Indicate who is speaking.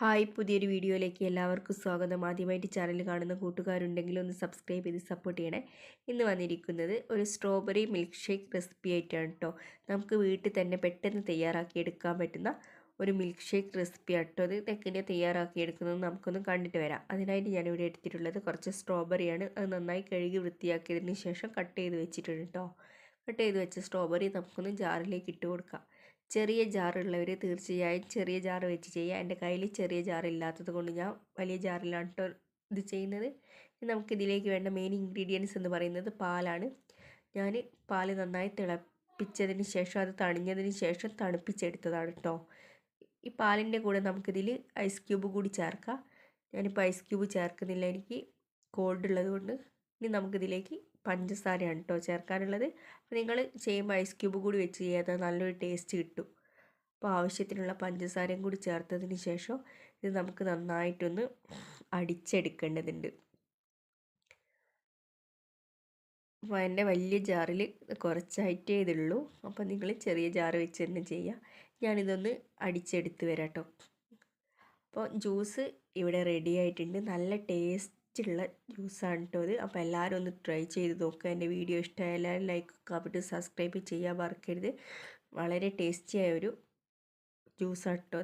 Speaker 1: Hi, പുതിയൊരു വീഡിയോയിലേക്ക് എല്ലാവർക്കും സ്വാഗതം. ആദ്യമായിട്ട് ചാനൽ കാണുന്ന കൂട്ടുകാരുണ്ടെങ്കിൽ ഒന്ന് സബ്സ്ക്രൈബ് ചെയ്ത് സപ്പോർട്ട് ചെയ്യണേ. ഇന്ന് വന്നിരിക്കുന്നത് ഒരു സ്ട്രോബെറി മിൽക്ക് ഷേക്ക് റെസിപ്പി ആയിട്ടാണ് കേട്ടോ. നമുക്ക് വീട്ടിൽ തന്നെ പെട്ടെന്ന് തയ്യാറാക്കി എടുക്കാൻ പറ്റുന്ന ഒരു മിൽക്ക് ഷേക്ക് റെസിപ്പി ആട്ടോ. അത് എങ്ങനെയാണ് തയ്യാറാക്കി എടുക്കുന്നത് നമുക്കൊന്ന് കണ്ടിട്ട് വരാം. അതിനായിട്ട് ഞാനിവിടെ എടുത്തിട്ടുള്ളത് കുറച്ച് സ്ട്രോബെറിയാണ്. അത് നന്നായി കഴുകി വൃത്തിയാക്കിയതിന് ശേഷം കട്ട് ചെയ്ത് വെച്ചിട്ടുണ്ട് കേട്ടോ. കട്ട് ചെയ്ത് വെച്ച സ്ട്രോബെറി നമുക്കൊന്ന് ജാറിലേക്ക് ഇട്ട് കൊടുക്കാം. ചെറിയ ജാറുള്ളവർ തീർച്ചയായും ചെറിയ ജാർ വെച്ച് ചെയ്യുക. എൻ്റെ കയ്യിൽ ചെറിയ ജാർ ഇല്ലാത്തത് കൊണ്ട് ഞാൻ വലിയ ജാറിലാണ് കേട്ടോ ഇത് ചെയ്യുന്നത്. നമുക്കിതിലേക്ക് വേണ്ട മെയിൻ ഇൻഗ്രീഡിയൻസ് എന്ന് പറയുന്നത് പാലാണ്. ഞാൻ പാൽ നന്നായി തിളപ്പിച്ചതിന് ശേഷം അത് തണിഞ്ഞതിന് ശേഷം തണുപ്പിച്ചെടുത്തതാണ് കേട്ടോ. ഈ പാലിൻ്റെ കൂടെ നമുക്കിതിൽ ഐസ് ക്യൂബ് കൂടി ചേർക്കാം. ഞാനിപ്പോൾ ഐസ് ക്യൂബ് ചേർക്കുന്നില്ല, എനിക്ക് കോൾഡ് ഉള്ളത് കൊണ്ട്. ഇനി നമുക്കിതിലേക്ക് പഞ്ചസാരയാണ് കേട്ടോ ചേർക്കാനുള്ളത്. അപ്പോൾ നിങ്ങൾ ചെയ്യുമ്പോൾ ഐസ് ക്യൂബ് കൂടി വെച്ച് ചെയ്യാതെ നല്ലൊരു ടേസ്റ്റ് കിട്ടും. അപ്പോൾ ആവശ്യത്തിനുള്ള പഞ്ചസാരയും കൂടി ചേർത്തതിന് ശേഷം ഇത് നമുക്ക് നന്നായിട്ടൊന്ന് അടിച്ചെടുക്കേണ്ടതുണ്ട്. അപ്പോൾ എൻ്റെ വലിയ ജാറിൽ കുറച്ചായിട്ടേ ഇതുള്ളൂ. അപ്പോൾ നിങ്ങൾ ചെറിയ ജാറ് വെച്ച് തന്നെ ചെയ്യുക. ഞാനിതൊന്ന് അടിച്ചെടുത്ത് വരാം കേട്ടോ. അപ്പോൾ ജ്യൂസ് ഇവിടെ റെഡി ആയിട്ടുണ്ട്. നല്ല ടേസ്റ്റുള്ള ജ്യൂസാണ് കേട്ടോ ഇത്. അപ്പോൾ എല്ലാവരും ഒന്ന് ട്രൈ ചെയ്ത് നോക്കുക. എൻ്റെ വീഡിയോ ഇഷ്ടമായ എല്ലാവരും ലൈക്ക് കമൻറ്റ് സബ്സ്ക്രൈബ് ചെയ്യാൻ മറക്കരുത്. വളരെ ടേസ്റ്റിയായ ഒരു ജ്യൂസാണ് കേട്ടോ.